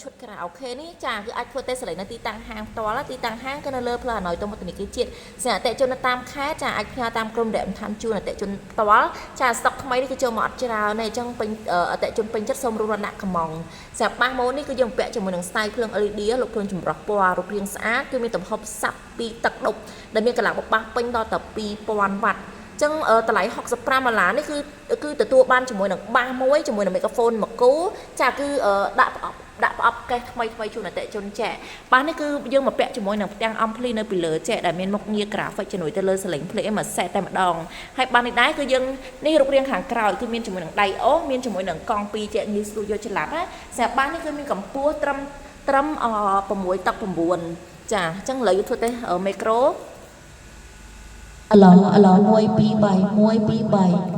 ឈុតខារ៉ាអូខេនេះចាគឺអាចធ្វើតេស្តសលេងនៅទីតាំងហាងផ្ទាល់ទីតាំងហាងគឺនៅលើផ្លូវអណយទៅមកធនាគារជាតិសម្រាប់អតិជននៅតាមខេត្តចាអាចផ្ញើតាមក្រុមរំខានជួនអតិជនផ្ទាល់ចាស្តុកថ្មីនេះគឺចូលមកអត់ច្រើនទេអញ្ចឹងពេញអតិជនពេញចិត្តសូមរួមរត់ដាក់កំងសម្រាប់បាសម៉ូននេះគឺយើងពាក់ជាមួយនឹងខ្សែភ្លើង LED លោកភ្លើងចម្រុះពណ៌រូបរាងស្អាតគឺមានទំហំសាប់ពីទឹកដប់ដែលមានកម្លាំងបបាសពេញដល់ទៅ2000 វ៉ាត់ចឹងតម្លៃ$65នេះគឺទទួលបានជាមួយនឹងបាសមួយជាមួយនឹងមីក្រូហ្វូនមួយគូចាគឺដាក់ប្រអប់កេសថ្មីជូនអតិជនចែកបាសនេះគឺយើងមកពាក់ជាមួយនឹងផ្ទាំងអំភ្លីនៅពីលើចែកដែលមានមុខងារ graphic ជំនួយទៅលើសលេងភ្លេងមួយសេតតែម្ដងហើយបាសនេះដែរគឺយើងនេះរូបរាងខាងក្រោយគឺមានជាមួយនឹងដៃអូសមានជាមួយនឹងកង់2ចែកងាយស្រួលយកច្រឡំណាសម្រាប់បាសនេះគឺមានកម្ពស់ត្រឹម6 តឹក 9ចាអញ្ចឹងឥឡូវយើងធ្វើទេមីក្រូឡ1 2 3 1 2 3